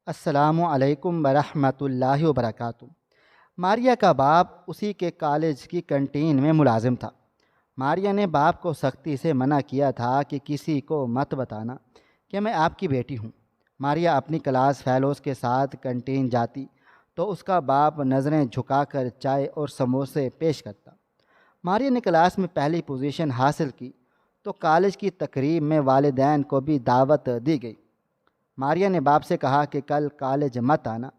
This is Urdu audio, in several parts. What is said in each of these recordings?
السلام علیکم ورحمۃ اللہ وبرکاتہ۔ ماریہ کا باپ اسی کے کالج کی کنٹین میں ملازم تھا۔ ماریہ نے باپ کو سختی سے منع کیا تھا کہ کسی کو مت بتانا کہ میں آپ کی بیٹی ہوں۔ ماریہ اپنی کلاس فیلوز کے ساتھ کنٹین جاتی تو اس کا باپ نظریں جھکا کر چائے اور سموسے پیش کرتا۔ ماریہ نے کلاس میں پہلی پوزیشن حاصل کی تو کالج کی تقریب میں والدین کو بھی دعوت دی گئی۔ ماریہ نے باپ سے کہا کہ کل کالج مت آنا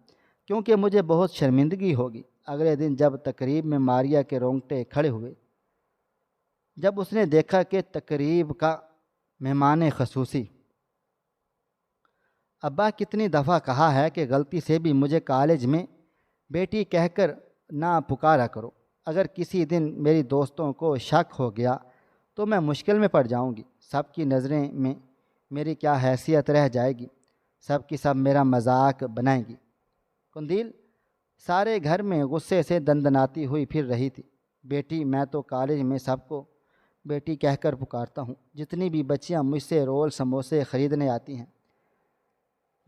کیونکہ مجھے بہت شرمندگی ہوگی۔ اگلے دن جب تقریب میں ماریہ کے رونگٹے کھڑے ہوئے جب اس نے دیکھا کہ تقریب کا مہمان خصوصی ابا کتنی دفعہ کہا ہے کہ غلطی سے بھی مجھے کالج میں بیٹی کہہ کر نہ پکارا کرو۔ اگر کسی دن میری دوستوں کو شک ہو گیا تو میں مشکل میں پڑ جاؤں گی۔ سب کی نظریں میں میری کیا حیثیت رہ جائے گی؟ سب کی سب میرا مذاق بنائیں گی۔ قندیل سارے گھر میں غصے سے دندناتی ہوئی پھر رہی تھی۔ بیٹی، میں تو کالج میں سب کو بیٹی کہہ کر پکارتا ہوں۔ جتنی بھی بچیاں مجھ سے رول سموسے خریدنے آتی ہیں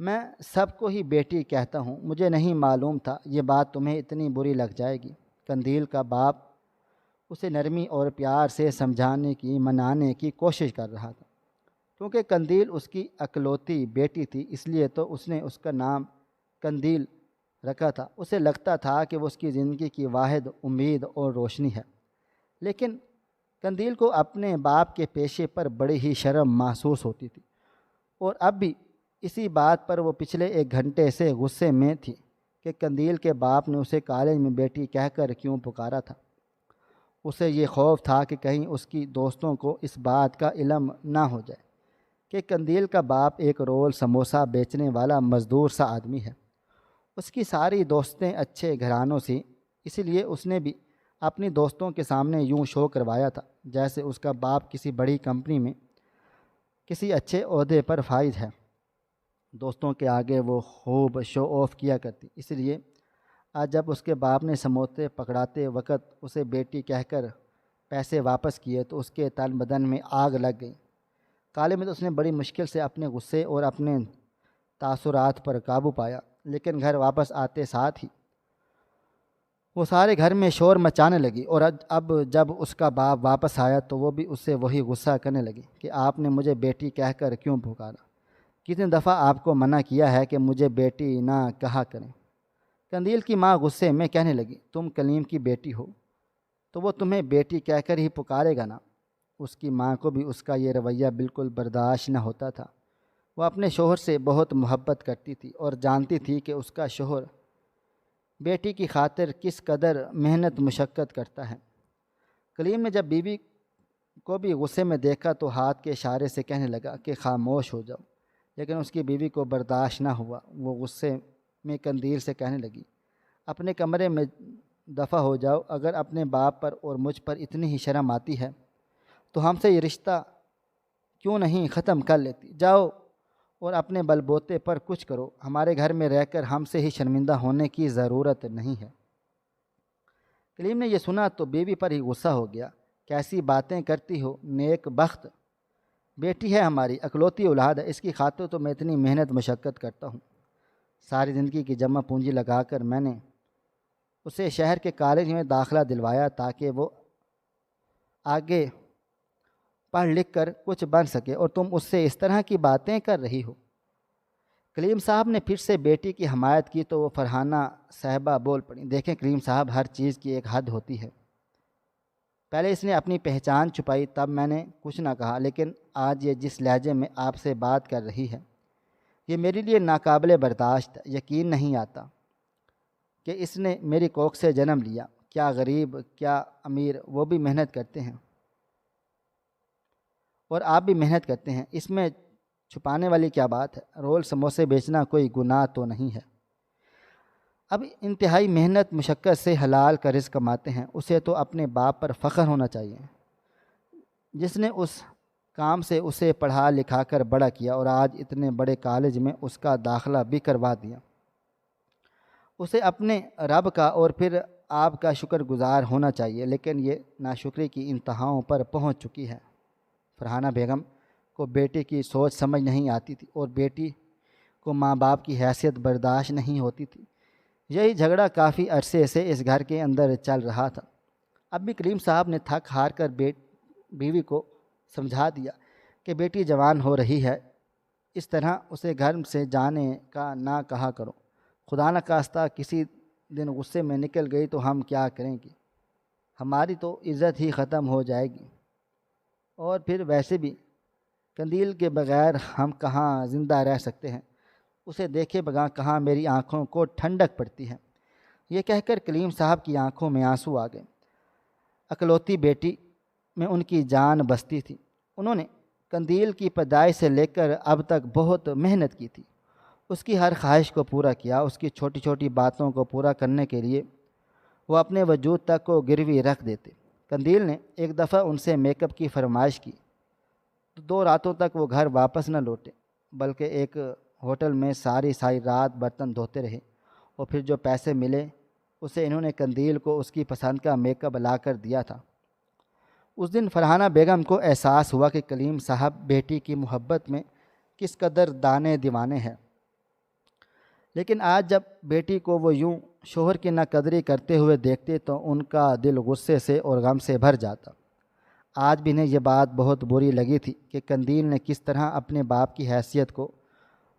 میں سب کو ہی بیٹی کہتا ہوں۔ مجھے نہیں معلوم تھا یہ بات تمہیں اتنی بری لگ جائے گی۔ قندیل کا باپ اسے نرمی اور پیار سے سمجھانے کی منانے کی کوشش کر رہا تھا۔ کیونکہ قندیل اس کی اکلوتی بیٹی تھی اس لیے تو اس نے اس کا نام قندیل رکھا تھا۔ اسے لگتا تھا کہ وہ اس کی زندگی کی واحد امید اور روشنی ہے۔ لیکن قندیل کو اپنے باپ کے پیشے پر بڑی ہی شرم محسوس ہوتی تھی، اور اب بھی اسی بات پر وہ پچھلے 1 گھنٹے سے غصے میں تھی کہ قندیل کے باپ نے اسے کالج میں بیٹی کہہ کر کیوں پکارا تھا۔ اسے یہ خوف تھا کہ کہیں اس کی دوستوں کو اس بات کا علم نہ ہو جائے کہ قندیل کا باپ ایک رول سموسہ بیچنے والا مزدور سا آدمی ہے۔ اس کی ساری دوستیں اچھے گھرانوں سے، اسی لیے اس نے بھی اپنی دوستوں کے سامنے یوں شو کروایا تھا جیسے اس کا باپ کسی بڑی کمپنی میں کسی اچھے عہدے پر فائز ہے۔ دوستوں کے آگے وہ خوب شو آف کیا کرتی، اس لیے آج جب اس کے باپ نے سموسے پکڑاتے وقت اسے بیٹی کہہ کر پیسے واپس کیے تو اس کے تن بدن میں آگ لگ گئی۔ کالج میں تو اس نے بڑی مشکل سے اپنے غصے اور اپنے تاثرات پر قابو پایا، لیکن گھر واپس آتے ساتھ ہی وہ سارے گھر میں شور مچانے لگی، اور اب جب اس کا باپ واپس آیا تو وہ بھی اس سے وہی غصہ کرنے لگی کہ آپ نے مجھے بیٹی کہہ کر کیوں پکارا؟ کتنی دفعہ آپ کو منع کیا ہے کہ مجھے بیٹی نہ کہا کریں؟ قندیل کی ماں غصے میں کہنے لگی، تم کلیم کی بیٹی ہو تو وہ تمہیں بیٹی کہہ کر ہی پکارے گا نا۔ اس کی ماں کو بھی اس کا یہ رویہ بالکل برداشت نہ ہوتا تھا۔ وہ اپنے شوہر سے بہت محبت کرتی تھی اور جانتی تھی کہ اس کا شوہر بیٹی کی خاطر کس قدر محنت مشقت کرتا ہے۔ کلیم نے جب بیوی کو بھی غصے میں دیکھا تو ہاتھ کے اشارے سے کہنے لگا کہ خاموش ہو جاؤ، لیکن اس کی بیوی کو برداشت نہ ہوا۔ وہ غصے میں قندیل سے کہنے لگی، اپنے کمرے میں دفع ہو جاؤ۔ اگر اپنے باپ پر اور مجھ پر اتنی ہی شرم آتی ہے تو ہم سے یہ رشتہ کیوں نہیں ختم کر لیتی؟ جاؤ اور اپنے بل بوتے پر کچھ کرو۔ ہمارے گھر میں رہ کر ہم سے ہی شرمندہ ہونے کی ضرورت نہیں ہے۔ کلیم نے یہ سنا تو بیوی پر ہی غصہ ہو گیا۔ کیسی باتیں کرتی ہو؟ نیک بخت بیٹی ہے ہماری، اکلوتی اولاد ہے، اس کی خاطر تو میں اتنی محنت مشقت کرتا ہوں۔ ساری زندگی کی جمع پونجی لگا کر میں نے اسے شہر کے کالج میں داخلہ دلوایا تاکہ وہ آگے پڑھ لکھ کر کچھ بن سکے، اور تم اس سے اس طرح کی باتیں کر رہی ہو؟ کلیم صاحب نے پھر سے بیٹی کی حمایت کی تو وہ فرحانہ صاحبہ بول پڑیں، دیکھیں کلیم صاحب، ہر چیز کی ایک حد ہوتی ہے۔ پہلے اس نے اپنی پہچان چھپائی تب میں نے کچھ نہ کہا، لیکن آج یہ جس لہجے میں آپ سے بات کر رہی ہے یہ میرے لیے ناقابل برداشت ہے۔ یقین نہیں آتا کہ اس نے میری کوکھ سے جنم لیا۔ کیا غریب کیا امیر، وہ بھی محنت کرتے ہیں اور آپ بھی محنت کرتے ہیں، اس میں چھپانے والی کیا بات ہے؟ رول سموسے بیچنا کوئی گناہ تو نہیں ہے۔ اب انتہائی محنت مشقت سے حلال کا رزق کماتے ہیں، اسے تو اپنے باپ پر فخر ہونا چاہیے جس نے اس کام سے اسے پڑھا لکھا کر بڑا کیا اور آج اتنے بڑے کالج میں اس کا داخلہ بھی کروا دیا۔ اسے اپنے رب کا اور پھر آپ کا شکر گزار ہونا چاہیے، لیکن یہ ناشکری کی انتہاؤں پر پہنچ چکی ہے۔ فرحانہ بیگم کو بیٹی کی سوچ سمجھ نہیں آتی تھی اور بیٹی کو ماں باپ کی حیثیت برداشت نہیں ہوتی تھی۔ یہی جھگڑا کافی عرصے سے اس گھر کے اندر چل رہا تھا۔ اب بھی کلیم صاحب نے تھک ہار کر بیوی کو سمجھا دیا کہ بیٹی جوان ہو رہی ہے، اس طرح اسے گھر سے جانے کا نہ کہا کرو، خدا نہ خواستہ کسی دن غصے میں نکل گئی تو ہم کیا کریں گے، ہماری تو عزت ہی ختم ہو جائے گی، اور پھر ویسے بھی قندیل کے بغیر ہم کہاں زندہ رہ سکتے ہیں، اسے دیکھے بغیر کہاں میری آنکھوں کو ٹھنڈک پڑتی ہے۔ یہ کہہ کر کلیم صاحب کی آنکھوں میں آنسو آ گئے۔ اکلوتی بیٹی میں ان کی جان بستی تھی۔ انہوں نے قندیل کی پیدائش سے لے کر اب تک بہت محنت کی تھی، اس کی ہر خواہش کو پورا کیا، اس کی چھوٹی چھوٹی باتوں کو پورا کرنے کے لیے وہ اپنے وجود تک کو گروی رکھ دیتے۔ قندیل نے ایک دفعہ ان سے میک اپ کی فرمائش کی تو 2 راتوں تک وہ گھر واپس نہ لوٹے، بلکہ ایک ہوٹل میں ساری رات برتن دھوتے رہے، اور پھر جو پیسے ملے اسے انہوں نے قندیل کو اس کی پسند کا میک اپ لا کر دیا تھا۔ اس دن فرحانہ بیگم کو احساس ہوا کہ کلیم صاحب بیٹی کی محبت میں کس قدر دانے دیوانے ہیں، لیکن آج جب بیٹی کو وہ یوں شوہر کی ناقدری کرتے ہوئے دیکھتے تو ان کا دل غصے سے اور غم سے بھر جاتا۔ آج بھی انہیں یہ بات بہت بری لگی تھی کہ قندیل نے کس طرح اپنے باپ کی حیثیت کو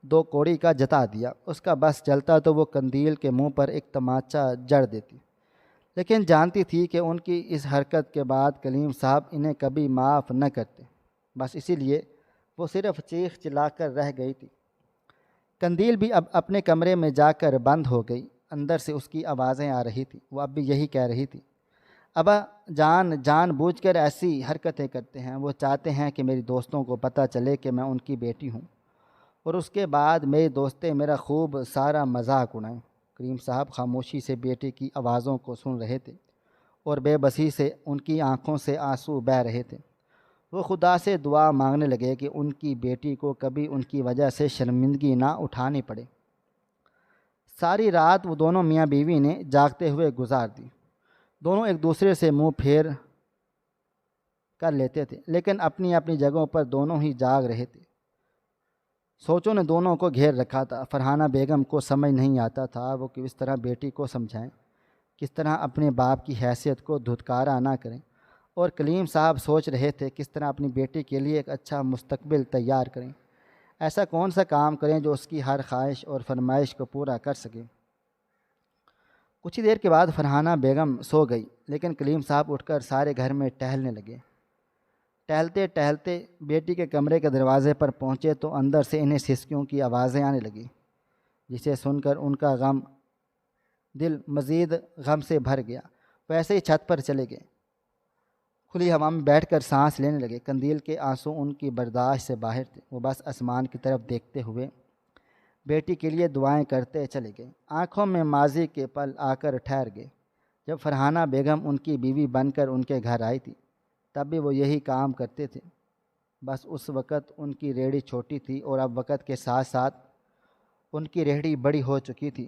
2 کوڑی کا جتا دیا۔ اس کا بس چلتا تو وہ قندیل کے منہ پر ایک تماچا جڑ دیتی، لیکن جانتی تھی کہ ان کی اس حرکت کے بعد کلیم صاحب انہیں کبھی معاف نہ کرتے، بس اسی لیے وہ صرف چیخ چلا کر رہ گئی تھی۔ قندیل بھی اب اپنے کمرے میں جا کر بند ہو گئی۔ اندر سے اس کی آوازیں آ رہی تھیں، وہ اب بھی یہی کہہ رہی تھی، ابا جان بوجھ کر ایسی حرکتیں کرتے ہیں، وہ چاہتے ہیں کہ میری دوستوں کو پتہ چلے کہ میں ان کی بیٹی ہوں، اور اس کے بعد میری دوستیں میرا خوب سارا مذاق اڑائیں۔ کریم صاحب خاموشی سے بیٹی کی آوازوں کو سن رہے تھے اور بے بسی سے ان کی آنکھوں سے آنسو بہہ رہے تھے۔ وہ خدا سے دعا مانگنے لگے کہ ان کی بیٹی کو کبھی ان کی وجہ سے شرمندگی نہ اٹھانی پڑے۔ ساری رات وہ دونوں میاں بیوی نے جاگتے ہوئے گزار دی۔ دونوں ایک دوسرے سے منہ پھیر کر لیتے تھے، لیکن اپنی اپنی جگہوں پر دونوں ہی جاگ رہے تھے۔ سوچوں نے دونوں کو گھیر رکھا تھا۔ فرحانہ بیگم کو سمجھ نہیں آتا تھا وہ کس طرح بیٹی کو سمجھائیں، کس طرح اپنے باپ کی حیثیت کو دھتکارا نہ کریں، اور کلیم صاحب سوچ رہے تھے کس طرح اپنی بیٹی کے لیے ایک اچھا مستقبل تیار کریں، ایسا کون سا کام کریں جو اس کی ہر خواہش اور فرمائش کو پورا کر سکے۔ کچھ ہی دیر کے بعد فرحانہ بیگم سو گئی، لیکن کلیم صاحب اٹھ کر سارے گھر میں ٹہلنے لگے۔ ٹہلتے ٹہلتے بیٹی کے کمرے کے دروازے پر پہنچے تو اندر سے انہیں سسکیوں کی آوازیں آنے لگیں، جسے سن کر ان کا دل مزید غم سے بھر گیا۔ ویسے ہی چھت پر چلے گئے، کھلی ہوا میں بیٹھ کر سانس لینے لگے۔ قندیل کے آنسو ان کی برداشت سے باہر تھے، وہ بس آسمان کی طرف دیکھتے ہوئے بیٹی کے لیے دعائیں کرتے چلے گئے۔ آنکھوں میں ماضی کے پل آ کر ٹھہر گئے۔ جب فرحانہ بیگم ان کی بیوی بن کر ان کے گھر آئی تھی تب بھی وہ یہی کام کرتے تھے، بس اس وقت ان کی ریڑھی چھوٹی تھی اور اب وقت کے ساتھ ساتھ ان کی ریڑھی بڑی ہو چکی تھی۔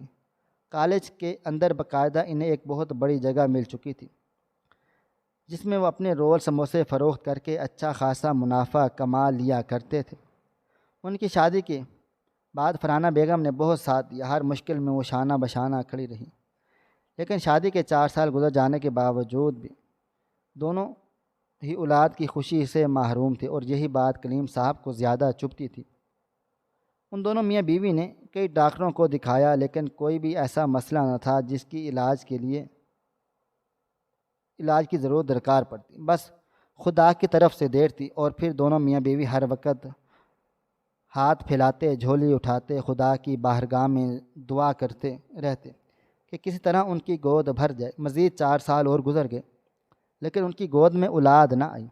کالج کے اندر باقاعدہ انہیں ایک بہت بڑی جگہ مل چکی تھی، جس میں وہ اپنے رول سموسے فروخت کر کے اچھا خاصا منافع کما لیا کرتے تھے۔ ان کی شادی کے بعد فرحانہ بیگم نے بہت ساتھ دیا، ہر مشکل میں وہ شانہ بشانہ کھڑی رہی، لیکن شادی کے 4 سال گزر جانے کے باوجود بھی دونوں ہی اولاد کی خوشی سے محروم تھے، اور یہی بات کلیم صاحب کو زیادہ چبھتی تھی۔ ان دونوں میاں بیوی نے کئی ڈاکٹروں کو دکھایا، لیکن کوئی بھی ایسا مسئلہ نہ تھا جس کی علاج کی ضرورت درکار پڑتی، بس خدا کی طرف سے دیر تھی۔ اور پھر دونوں میاں بیوی ہر وقت ہاتھ پھیلاتے، جھولی اٹھاتے، خدا کی بارگاہ میں دعا کرتے رہتے کہ کسی طرح ان کی گود بھر جائے۔ مزید 4 سال اور گزر گئے، لیکن ان کی گود میں اولاد نہ آئی۔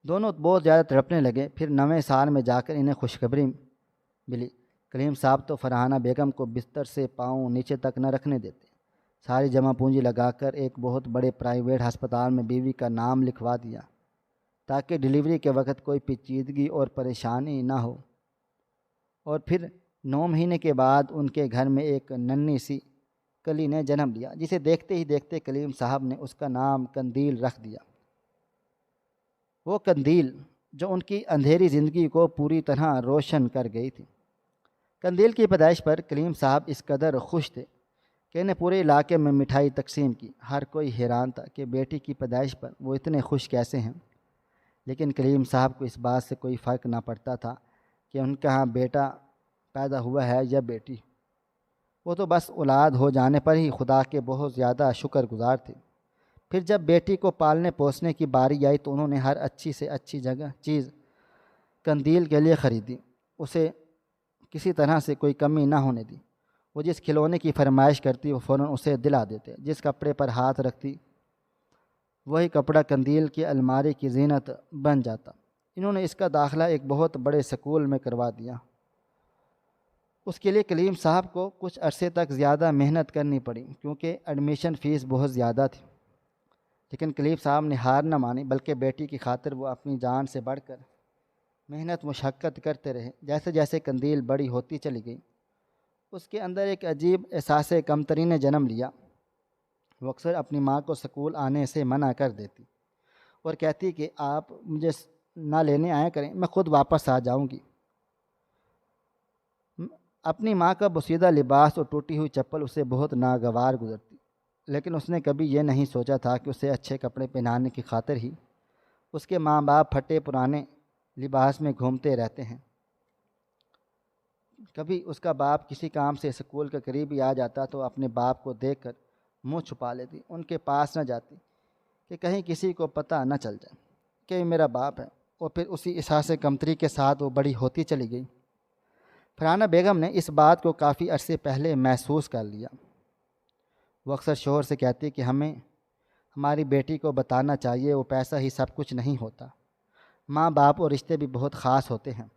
دونوں بہت زیادہ تڑپنے لگے۔ پھر 9ویں سال میں جا کر انہیں خوشخبری ملی۔ کلیم صاحب تو فرحانہ بیگم کو بستر سے پاؤں نیچے تک نہ رکھنے دیتے، ساری جمع پونجی لگا کر ایک بہت بڑے پرائیویٹ ہسپتال میں بیوی کا نام لکھوا دیا تاکہ ڈیلیوری کے وقت کوئی پیچیدگی اور پریشانی نہ ہو۔ اور پھر 9 مہینے کے بعد ان کے گھر میں ایک ننھی سی کلی نے جنم لیا، جسے دیکھتے ہی دیکھتے کلیم صاحب نے اس کا نام قندیل رکھ دیا۔ وہ قندیل جو ان کی اندھیری زندگی کو پوری طرح روشن کر گئی تھی۔ قندیل کی پیدائش پر کلیم صاحب اس قدر خوش تھے کہ انہیں پورے علاقے میں مٹھائی تقسیم کی۔ ہر کوئی حیران تھا کہ بیٹی کی پیدائش پر وہ اتنے خوش کیسے ہیں، لیکن کلیم صاحب کو اس بات سے کوئی فرق نہ پڑتا تھا کہ ان کے ہاں بیٹا پیدا ہوا ہے یا بیٹی۔ وہ تو بس اولاد ہو جانے پر ہی خدا کے بہت زیادہ شکر گزار تھے۔ پھر جب بیٹی کو پالنے پوسنے کی باری آئی تو انہوں نے ہر اچھی سے اچھی چیز قندیل کے لیے خریدی، اسے کسی طرح سے کوئی کمی نہ ہونے دی۔ وہ جس کھلونے کی فرمائش کرتی وہ فوراً اسے دلا دیتے، جس کپڑے پر ہاتھ رکھتی وہی کپڑا قندیل کی الماری کی زینت بن جاتا۔ انہوں نے اس کا داخلہ ایک بہت بڑے سکول میں کروا دیا۔ اس کے لیے کلیم صاحب کو کچھ عرصے تک زیادہ محنت کرنی پڑی کیونکہ ایڈمیشن فیس بہت زیادہ تھی، لیکن کلیم صاحب نے ہار نہ مانی، بلکہ بیٹی کی خاطر وہ اپنی جان سے بڑھ کر محنت مشقت کرتے رہے۔ جیسے جیسے قندیل بڑی ہوتی چلی گئی اس کے اندر ایک عجیب احساس کمتری نے جنم لیا۔ وہ اکثر اپنی ماں کو سکول آنے سے منع کر دیتی اور کہتی کہ آپ مجھے نہ لینے آیا کریں، میں خود واپس آ جاؤں گی۔ اپنی ماں کا بوسیدہ لباس اور ٹوٹی ہوئی چپل اسے بہت ناگوار گزرتی، لیکن اس نے کبھی یہ نہیں سوچا تھا کہ اسے اچھے کپڑے پہنانے کی خاطر ہی اس کے ماں باپ پھٹے پرانے لباس میں گھومتے رہتے ہیں۔ کبھی اس کا باپ کسی کام سے اسکول کے قریب ہی آ جاتا تو اپنے باپ کو دیکھ کر منہ چھپا لیتی، ان کے پاس نہ جاتی کہ کہیں کسی کو پتہ نہ چل جائے کہ یہ میرا باپ ہے، اور پھر اسی احساس کمتری کے ساتھ وہ بڑی ہوتی چلی گئی۔ فرحانہ بیگم نے اس بات کو کافی عرصے پہلے محسوس کر لیا۔ وہ اکثر شوہر سے کہتی کہ ہمیں ہماری بیٹی کو بتانا چاہیے، وہ پیسہ ہی سب کچھ نہیں ہوتا، ماں باپ اور رشتے بھی بہت خاص ہوتے ہیں۔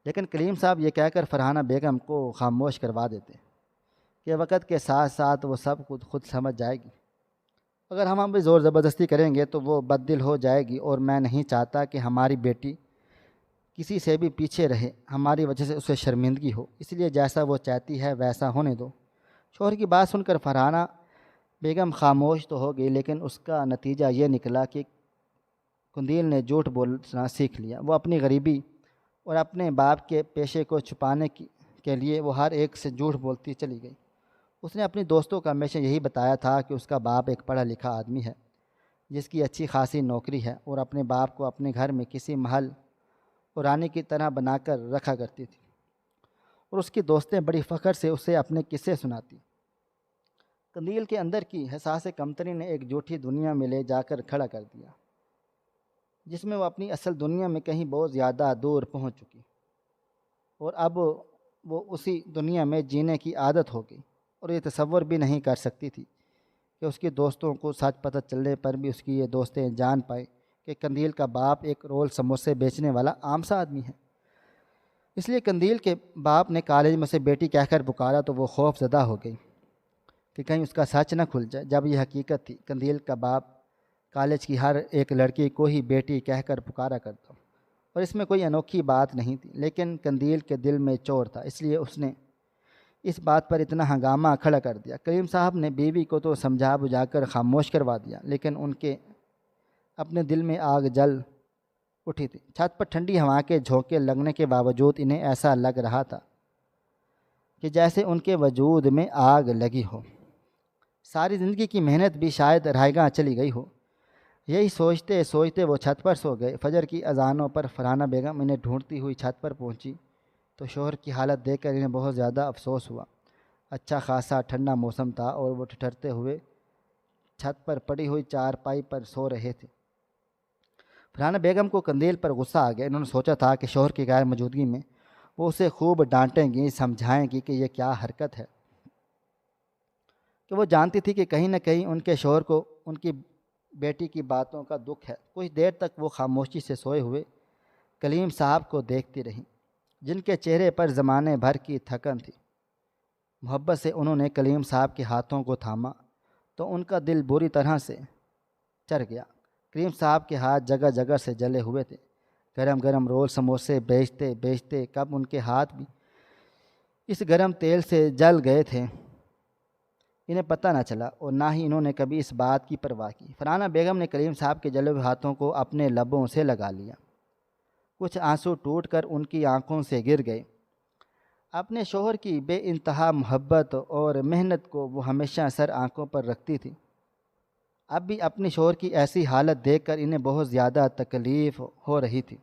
لیکن کلیم صاحب یہ کہہ کر فرحانہ بیگم کو خاموش کروا دیتے کہ وقت کے ساتھ ساتھ وہ سب خود سمجھ جائے گی، اگر ہم بھی زور زبردستی کریں گے تو وہ بددل ہو جائے گی، اور میں نہیں چاہتا کہ ہماری بیٹی کسی سے بھی پیچھے رہے، ہماری وجہ سے اسے شرمندگی ہو، اس لیے جیسا وہ چاہتی ہے ویسا ہونے دو۔ شوہر کی بات سن کر فرحانہ بیگم خاموش تو ہو گئی، لیکن اس کا نتیجہ یہ نکلا کہ قندیل نے جھوٹ بولنا سیکھ لیا۔ وہ اپنی غریبی اور اپنے باپ کے پیشے کو چھپانے کے لیے وہ ہر ایک سے جھوٹ بولتی چلی گئی۔ اس نے اپنی دوستوں کو ہمیشہ یہی بتایا تھا کہ اس کا باپ ایک پڑھا لکھا آدمی ہے جس کی اچھی خاصی نوکری ہے، اور اپنے باپ کو اپنے گھر میں کسی محل اور رانی کی طرح بنا کر رکھا کرتی تھی، اور اس کی دوستیں بڑی فخر سے اسے اپنے قصے سناتی۔ قندیل کے اندر کی حساس کمتری نے ایک جھوٹی دنیا میں لے جا کر کھڑا کر دیا، جس میں وہ اپنی اصل دنیا میں کہیں بہت زیادہ دور پہنچ چکی، اور اب وہ اسی دنیا میں جینے کی عادت ہو گئی، اور یہ تصور بھی نہیں کر سکتی تھی کہ اس کی دوستوں کو سچ پتہ چلنے پر بھی اس کی یہ دوستیں جان پائیں کہ قندیل کا باپ ایک رول سموسے بیچنے والا عام سا آدمی ہے۔ اس لیے قندیل کے باپ نے کالج میں سے بیٹی کہہ کر پکارا تو وہ خوف زدہ ہو گئی کہ کہیں اس کا سچ نہ کھل جائے، جب یہ حقیقت تھی۔ قندیل کا باپ کالج کی ہر ایک لڑکی کو ہی بیٹی کہہ کر پکارا کرتا، اور اس میں کوئی انوکھی بات نہیں تھی، لیکن قندیل کے دل میں چور تھا، اس لیے اس نے اس بات پر اتنا ہنگامہ کھڑا کر دیا۔ کلیم صاحب نے بیوی کو تو سمجھا بجھا کر خاموش کروا دیا، لیکن ان کے اپنے دل میں آگ جل اٹھی تھی۔ چھت پر ٹھنڈی ہوا کے جھونکے لگنے کے باوجود انہیں ایسا لگ رہا تھا کہ جیسے ان کے وجود میں آگ لگی ہو، ساری زندگی کی محنت بھی شاید رائے گاں چلی گئی ہو۔ یہی سوچتے سوچتے وہ چھت پر سو گئے۔ فجر کی اذانوں پر فرحانہ بیگم انہیں ڈھونڈتی ہوئی چھت پر پہنچی تو شوہر کی حالت دیکھ کر انہیں بہت زیادہ افسوس ہوا۔ اچھا خاصا ٹھنڈا موسم تھا اور وہ ٹھٹھرتے ہوئے چھت پر پڑی ہوئی چارپائی پر سو رہے تھے۔ فرحانہ بیگم کو قندیل پر غصہ آ گیا۔ انہوں نے سوچا تھا کہ شوہر کی غیر موجودگی میں وہ اسے خوب ڈانٹیں گی، سمجھائیں گی کہ یہ کیا حرکت ہے، کہ وہ جانتی تھی کہ کہیں نہ کہیں ان کے شوہر کو ان کی بیٹی کی باتوں کا دکھ ہے۔ کچھ دیر تک وہ خاموشی سے سوئے ہوئے کلیم صاحب کو دیکھتی رہیں، جن کے چہرے پر زمانے بھر کی تھکن تھی۔ محبت سے انہوں نے کلیم صاحب کے ہاتھوں کو تھاما تو ان کا دل بری طرح سے چڑھ گیا۔ کلیم صاحب کے ہاتھ جگہ جگہ سے جلے ہوئے تھے، گرم گرم رول سموسے بیچتے بیچتے کب ان کے ہاتھ بھی اس گرم تیل سے جل گئے تھے انہیں پتہ نہ چلا، اور نہ ہی انہوں نے کبھی اس بات کی پرواہ کی۔ فرحانہ بیگم نے کلیم صاحب کے جلے ہوئے ہاتھوں کو اپنے لبوں سے لگا لیا، کچھ آنسو ٹوٹ کر ان کی آنکھوں سے گر گئے۔ اپنے شوہر کی بے انتہا محبت اور محنت کو وہ ہمیشہ سر آنکھوں پر رکھتی تھی۔ اب بھی اپنے شوہر کی ایسی حالت دیکھ کر انہیں بہت زیادہ تکلیف ہو رہی تھی۔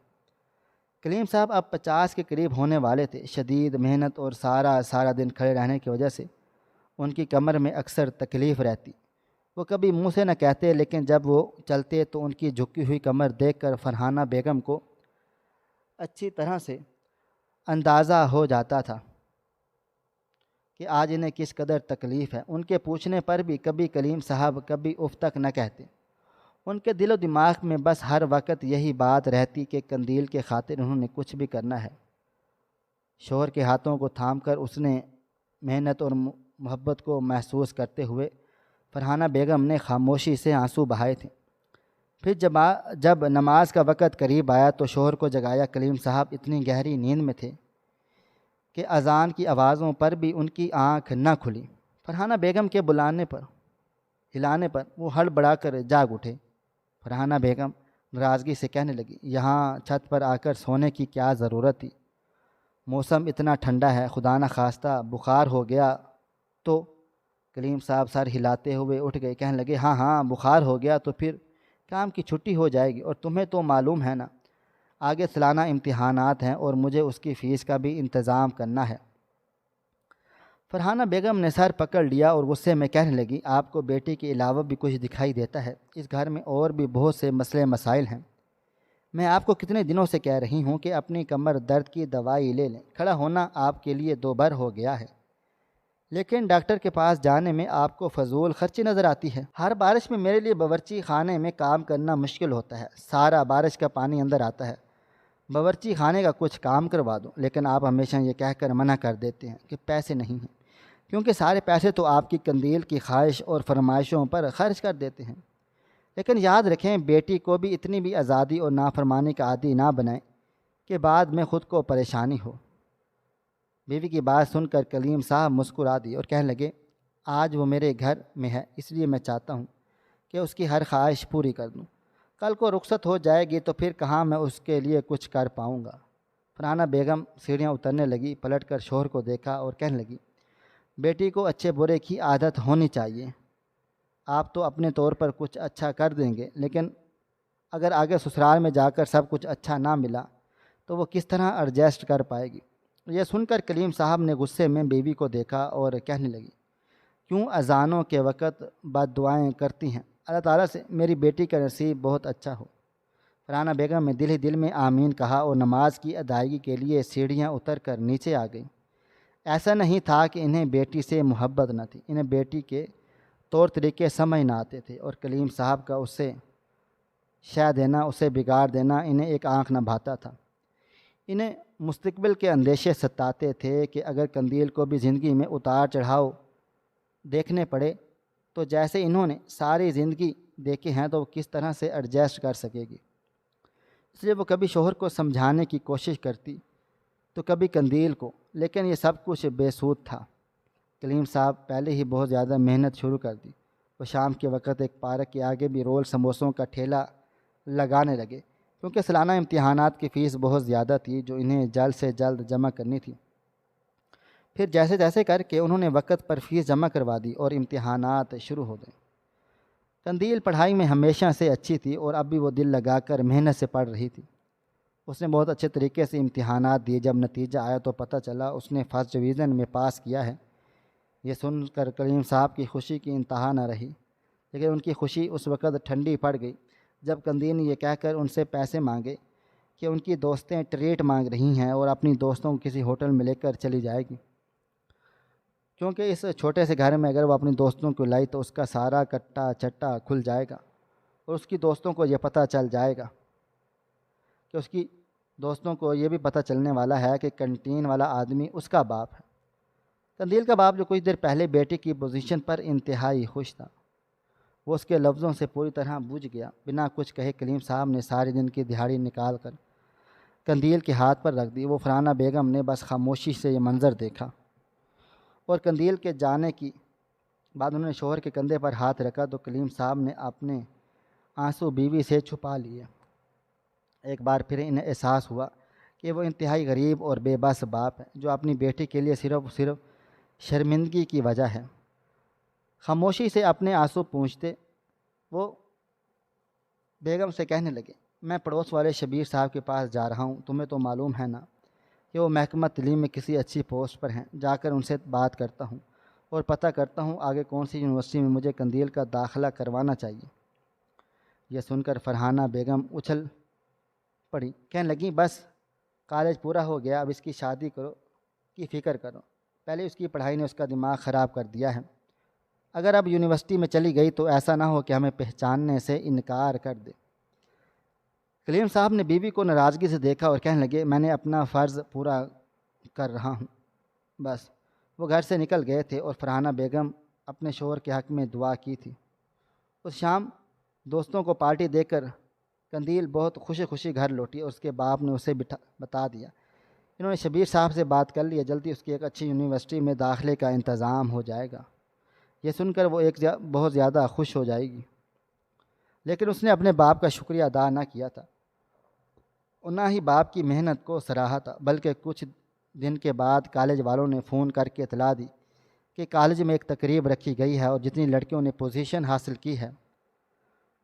کلیم صاحب اب 50 کے قریب ہونے والے تھے۔ شدید محنت اور سارا دن کھڑے رہنے کی وجہ سے ان کی کمر میں اکثر تکلیف رہتی۔ وہ کبھی منہ سے نہ کہتے، لیکن جب وہ چلتے تو ان کی جھکی ہوئی کمر دیکھ کر فرحانہ بیگم کو اچھی طرح سے اندازہ ہو جاتا تھا کہ آج انہیں کس قدر تکلیف ہے۔ ان کے پوچھنے پر بھی کبھی کلیم صاحب کبھی اف تک نہ کہتے۔ ان کے دل و دماغ میں بس ہر وقت یہی بات رہتی کہ قندیل کے خاطر انہوں نے کچھ بھی کرنا ہے۔ شوہر کے ہاتھوں کو تھام کر اس نے محنت اور محبت کو محسوس کرتے ہوئے فرحانہ بیگم نے خاموشی سے آنسو بہائے تھے۔ پھر جب نماز کا وقت قریب آیا تو شوہر کو جگایا۔ کلیم صاحب اتنی گہری نیند میں تھے کہ اذان کی آوازوں پر بھی ان کی آنکھ نہ کھلی۔ فرحانہ بیگم کے بلانے پر ہلانے پر وہ ہڑبڑا کر جاگ اٹھے۔ فرحانہ بیگم ناراضگی سے کہنے لگی، یہاں چھت پر آ کر سونے کی کیا ضرورت تھی؟ موسم اتنا ٹھنڈا ہے، خدا نہ خواستہ بخار ہو گیا تو؟ کلیم صاحب سر ہلاتے ہوئے اٹھ گئے، کہنے لگے، ہاں بخار ہو گیا تو پھر کام کی چھٹی ہو جائے گی، اور تمہیں تو معلوم ہے نا آگے سالانہ امتحانات ہیں اور مجھے اس کی فیس کا بھی انتظام کرنا ہے۔ فرحانہ بیگم نے سر پکڑ لیا اور غصے میں کہنے لگی، آپ کو بیٹی کے علاوہ بھی کچھ دکھائی دیتا ہے؟ اس گھر میں اور بھی بہت سے مسئلے مسائل ہیں۔ میں آپ کو کتنے دنوں سے کہہ رہی ہوں کہ اپنی کمر درد کی دوائی لے لیں، کھڑا ہونا آپ کے لیے دوبر ہو گیا ہے، لیکن ڈاکٹر کے پاس جانے میں آپ کو فضول خرچی نظر آتی ہے۔ ہر بارش میں میرے لیے باورچی خانے میں کام کرنا مشکل ہوتا ہے، سارا بارش کا پانی اندر آتا ہے۔ باورچی خانے کا کچھ کام کروا دو، لیکن آپ ہمیشہ یہ کہہ کر منع کر دیتے ہیں کہ پیسے نہیں ہیں، کیونکہ سارے پیسے تو آپ کی قندیل کی خواہش اور فرمائشوں پر خرچ کر دیتے ہیں۔ لیکن یاد رکھیں، بیٹی کو بھی اتنی بھی آزادی اور نافرمانی کا عادی نہ بنائیں کہ بعد میں خود کو پریشانی ہو۔ بیوی کی بات سن کر کلیم صاحب مسکرا دی اور کہنے لگے، آج وہ میرے گھر میں ہے، اس لیے میں چاہتا ہوں کہ اس کی ہر خواہش پوری کر دوں۔ کل کو رخصت ہو جائے گی تو پھر کہاں میں اس کے لیے کچھ کر پاؤں گا۔ فرحانہ بیگم سیڑھیاں اترنے لگی، پلٹ کر شوہر کو دیکھا اور کہنے لگی، بیٹی کو اچھے برے کی عادت ہونی چاہیے۔ آپ تو اپنے طور پر کچھ اچھا کر دیں گے، لیکن اگر آگے سسرال میں جا کر سب کچھ اچھا نہ ملا تو وہ کس طرح ایڈجسٹ کر پائے گی؟ یہ سن کر کلیم صاحب نے غصے میں بیوی کو دیکھا اور کہنے لگی، کیوں اذانوں کے وقت بد دعائیں کرتی ہیں؟ اللہ تعالیٰ سے میری بیٹی کا نصیب بہت اچھا ہو۔ فرحانہ بیگم نے دل میں آمین کہا اور نماز کی ادائیگی کے لیے سیڑھیاں اتر کر نیچے آ گئیں۔ ایسا نہیں تھا کہ انہیں بیٹی سے محبت نہ تھی، انہیں بیٹی کے طور طریقے سمجھ نہ آتے تھے، اور کلیم صاحب کا اسے شے دینا، اسے بگاڑ دینا انہیں ایک آنکھ نہ بھاتا تھا۔ انہیں مستقبل کے اندیشے ستاتے تھے کہ اگر قندیل کو بھی زندگی میں اتار چڑھاؤ دیکھنے پڑے تو جیسے انہوں نے ساری زندگی دیکھے ہیں تو وہ کس طرح سے ایڈجسٹ کر سکے گی۔ اس لیے وہ کبھی شوہر کو سمجھانے کی کوشش کرتی تو کبھی قندیل کو، لیکن یہ سب کچھ بے سود تھا۔ کلیم صاحب پہلے ہی بہت زیادہ محنت شروع کر دی۔ وہ شام کے وقت ایک پارک کے آگے بھی رول سموسوں کا ٹھیلا لگانے لگے، کیونکہ سالانہ امتحانات کی فیس بہت زیادہ تھی جو انہیں جلد سے جلد جمع کرنی تھی۔ پھر جیسے کر کے انہوں نے وقت پر فیس جمع کروا دی اور امتحانات شروع ہو گئے۔ قندیل پڑھائی میں ہمیشہ سے اچھی تھی اور اب بھی وہ دل لگا کر محنت سے پڑھ رہی تھی۔ اس نے بہت اچھے طریقے سے امتحانات دیے۔ جب نتیجہ آیا تو پتہ چلا اس نے فرسٹ ڈویژن میں پاس کیا ہے۔ یہ سن کر کلیم صاحب کی خوشی کی انتہا نہ رہی، لیکن ان کی خوشی اس وقت ٹھنڈی پڑ گئی جب قندیل نے یہ کہہ کر ان سے پیسے مانگے کہ ان کی دوستیں ٹریٹ مانگ رہی ہیں اور اپنی دوستوں کو کسی ہوٹل میں لے کر چلی جائے گی، کیونکہ اس چھوٹے سے گھر میں اگر وہ اپنی دوستوں کو لائی تو اس کا سارا کٹا چٹا کھل جائے گا اور اس کی دوستوں کو یہ پتہ چل جائے گا کہ اس کی دوستوں کو یہ بھی پتہ چلنے والا ہے کہ کنٹین والا آدمی اس کا باپ ہے۔ قندیل کا باپ جو کچھ دیر پہلے بیٹی کی پوزیشن پر انتہائی خوش تھا، وہ اس کے لفظوں سے پوری طرح بوجھ گیا۔ بنا کچھ کہے کلیم صاحب نے سارے دن کی دہاڑی نکال کر قندیل کے ہاتھ پر رکھ دی۔ وہ فرحانہ بیگم نے بس خاموشی سے یہ منظر دیکھا اور قندیل کے جانے کی بعد انہوں نے شوہر کے کندھے پر ہاتھ رکھا تو کلیم صاحب نے اپنے آنسو بیوی سے چھپا لیے۔ ایک بار پھر انہیں احساس ہوا کہ وہ انتہائی غریب اور بے بس باپ ہے جو اپنی بیٹی کے لیے صرف شرمندگی کی وجہ ہے۔ خاموشی سے اپنے آنسو پونچھتے وہ بیگم سے کہنے لگے، میں پڑوس والے شبیر صاحب کے پاس جا رہا ہوں، تمہیں تو معلوم ہے نا کہ وہ محکمہ تعلیم میں کسی اچھی پوسٹ پر ہیں، جا کر ان سے بات کرتا ہوں اور پتہ کرتا ہوں آگے کون سی یونیورسٹی میں مجھے قندیل کا داخلہ کروانا چاہیے۔ یہ سن کر فرحانہ بیگم اچھل پڑی، کہنے لگیں بس کالج پورا ہو گیا، اب اس کی شادی کرو کی فکر کرو، پہلے اس کی پڑھائی نے اس کا دماغ خراب کر دیا ہے، اگر اب یونیورسٹی میں چلی گئی تو ایسا نہ ہو کہ ہمیں پہچاننے سے انکار کر دے۔ کلیم صاحب نے بیوی کو ناراضگی سے دیکھا اور کہنے لگے، میں نے اپنا فرض پورا کر رہا ہوں، بس۔ وہ گھر سے نکل گئے تھے اور فرحانہ بیگم اپنے شوہر کے حق میں دعا کی تھی۔ اس شام دوستوں کو پارٹی دے کر قندیل بہت خوشی خوشی گھر لوٹی اور اس کے باپ نے اسے بتا دیا، انہوں نے شبیر صاحب سے بات کر لی ہے، جلدی اس کی ایک اچھی یونیورسٹی میں داخلے کا انتظام ہو جائے گا۔ یہ سن کر وہ بہت زیادہ خوش ہو جائے گی، لیکن اس نے اپنے باپ کا شکریہ ادا نہ کیا تھا اور نہ ہی باپ کی محنت کو سراہا تھا، بلکہ کچھ دن کے بعد کالج والوں نے فون کر کے اطلاع دی کہ کالج میں ایک تقریب رکھی گئی ہے اور جتنی لڑکیوں نے پوزیشن حاصل کی ہے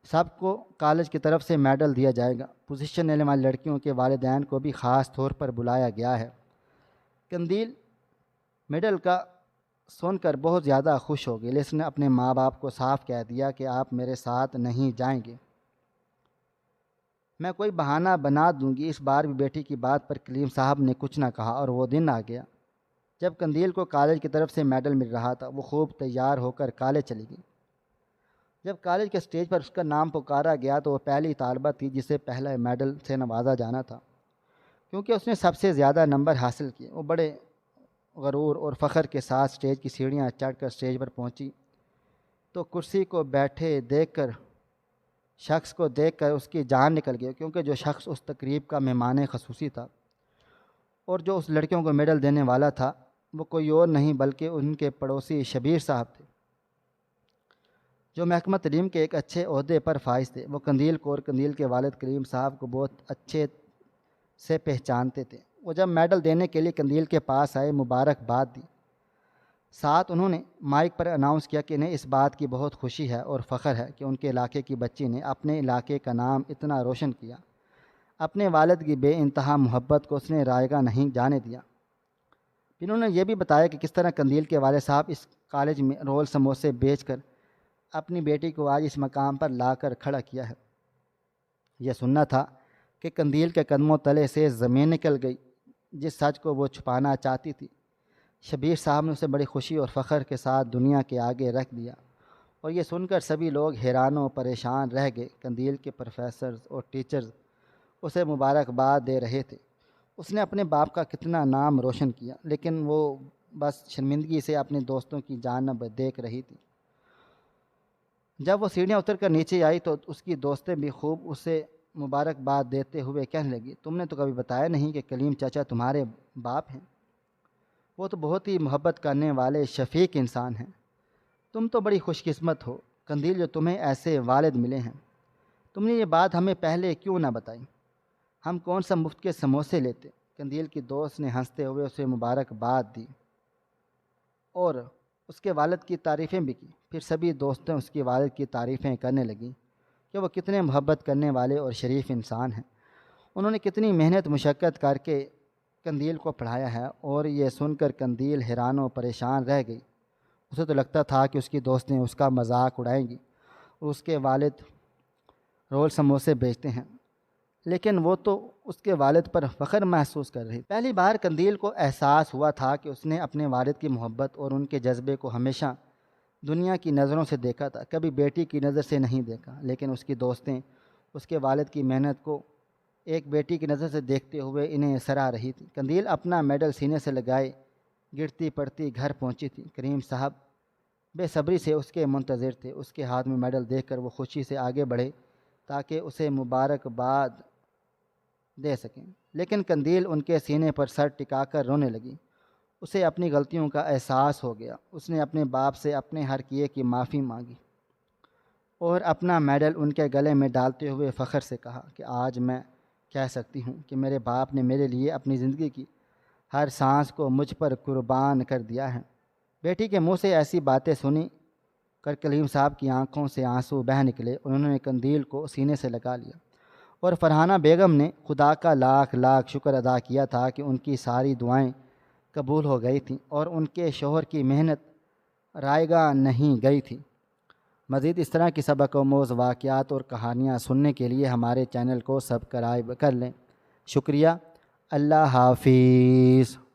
سب کو کالج کی طرف سے میڈل دیا جائے گا۔ پوزیشن لینے والی لڑکیوں کے والدین کو بھی خاص طور پر بلایا گیا ہے۔ قندیل میڈل کا سن کر بہت زیادہ خوش ہو گئی، لیکن اس نے اپنے ماں باپ کو صاف کہہ دیا کہ آپ میرے ساتھ نہیں جائیں گے، میں کوئی بہانہ بنا دوں گی۔ اس بار بھی بیٹی کی بات پر کلیم صاحب نے کچھ نہ کہا اور وہ دن آ گیا جب قندیل کو کالج کی طرف سے میڈل مل رہا تھا۔ وہ خوب تیار ہو کر کالج چلی گئی۔ جب کالج کے اسٹیج پر اس کا نام پکارا گیا تو وہ پہلی طالبہ تھی جسے پہلے میڈل سے نوازا جانا تھا، کیونکہ اس نے سب سے زیادہ نمبر حاصل کیے۔ وہ بڑے غرور اور فخر کے ساتھ اسٹیج کی سیڑھیاں چڑھ کر اسٹیج پر پہنچی تو کرسی کو بیٹھے شخص کو دیکھ کر اس کی جان نکل گئی، کیونکہ جو شخص اس تقریب کا مہمان خصوصی تھا اور جو اس لڑکیوں کو میڈل دینے والا تھا وہ کوئی اور نہیں بلکہ ان کے پڑوسی شبیر صاحب تھے، جو محکمہ تعلیم کے ایک اچھے عہدے پر فائز تھے۔ وہ قندیل کو اور قندیل کے والد کلیم صاحب کو بہت اچھے سے پہچانتے تھے۔ وہ جب میڈل دینے کے لیے قندیل کے پاس آئے، مبارکباد دی، ساتھ انہوں نے مائک پر اناؤنس کیا کہ انہیں اس بات کی بہت خوشی ہے اور فخر ہے کہ ان کے علاقے کی بچی نے اپنے علاقے کا نام اتنا روشن کیا۔ اپنے والد کی بے انتہا محبت کو اس نے رائگاں نہیں جانے دیا۔ انہوں نے یہ بھی بتایا کہ کس طرح قندیل کے والد صاحب اس کالج میں رول سموسے بیچ کر اپنی بیٹی کو آج اس مقام پر لا کر کھڑا کیا ہے۔ یہ سننا تھا کہ قندیل کے قدموں تلے سے زمین نکل گئی، جس سچ کو وہ چھپانا چاہتی تھی شبیر صاحب نے اسے بڑی خوشی اور فخر کے ساتھ دنیا کے آگے رکھ دیا، اور یہ سن کر سبھی لوگ حیران و پریشان رہ گئے۔ قندیل کے پروفیسرز اور ٹیچرز اسے مبارکباد دے رہے تھے، اس نے اپنے باپ کا کتنا نام روشن کیا، لیکن وہ بس شرمندگی سے اپنے دوستوں کی جانب دیکھ رہی تھی۔ جب وہ سیڑھیاں اتر کر نیچے آئی تو اس کی دوستیں بھی خوب اسے مبارکباد دیتے ہوئے کہنے لگی، تم نے تو کبھی بتایا نہیں کہ کلیم چچا تمہارے باپ ہیں، وہ تو بہت ہی محبت کرنے والے شفیق انسان ہیں، تم تو بڑی خوش قسمت ہو قندیل جو تمہیں ایسے والد ملے ہیں، تم نے یہ بات ہمیں پہلے کیوں نہ بتائی، ہم کون سا مفت کے سموسے لیتے۔ قندیل کی دوست نے ہنستے ہوئے اسے مبارکباد دی اور اس کے والد کی تعریفیں بھی کی۔ پھر سبھی دوستیں اس کے والد کی تعریفیں کرنے لگیں کہ وہ کتنے محبت کرنے والے اور شریف انسان ہیں، انہوں نے کتنی محنت مشقت کر کے قندیل کو پڑھایا ہے۔ اور یہ سن کر قندیل حیران و پریشان رہ گئی، اسے تو لگتا تھا کہ اس کی دوستیں اس کا مذاق اڑائیں گی اور اس کے والد رول سموسے بیچتے ہیں، لیکن وہ تو اس کے والد پر فخر محسوس کر رہی۔ پہلی بار قندیل کو احساس ہوا تھا کہ اس نے اپنے والد کی محبت اور ان کے جذبے کو ہمیشہ دنیا کی نظروں سے دیکھا تھا، کبھی بیٹی کی نظر سے نہیں دیکھا، لیکن اس کی دوستیں اس کے والد کی محنت کو ایک بیٹی کی نظر سے دیکھتے ہوئے انہیں سراہ رہی تھی۔ قندیل اپنا میڈل سینے سے لگائے گرتی پڑتی گھر پہنچی تھی۔ کریم صاحب بے صبری سے اس کے منتظر تھے، اس کے ہاتھ میں میڈل دیکھ کر وہ خوشی سے آگے بڑھے تاکہ اسے مبارکباد دے سکیں، لیکن قندیل ان کے سینے پر سر ٹکا کر رونے لگی۔ اسے اپنی غلطیوں کا احساس ہو گیا، اس نے اپنے باپ سے اپنے ہر کیے کی معافی مانگی اور اپنا میڈل ان کے گلے میں ڈالتے ہوئے فخر سے کہا کہ آج میں کہہ سکتی ہوں کہ میرے باپ نے میرے لیے اپنی زندگی کی ہر سانس کو مجھ پر قربان کر دیا ہے۔ بیٹی کے منہ سے ایسی باتیں سنی کر کلیم صاحب کی آنکھوں سے آنسو بہہ نکلے۔ انہوں نے قندیل کو سینے سے لگا لیا اور فرحانہ بیگم نے خدا کا لاکھ لاکھ شکر ادا کیا تھا کہ ان کی ساری دعائیں قبول ہو گئی تھیں اور ان کے شوہر کی محنت رائیگاں نہیں گئی تھی۔ مزید اس طرح کی سبق آموز واقعات اور کہانیاں سننے کے لیے ہمارے چینل کو سبسکرائب کر لیں۔ شکریہ۔ اللہ حافظ۔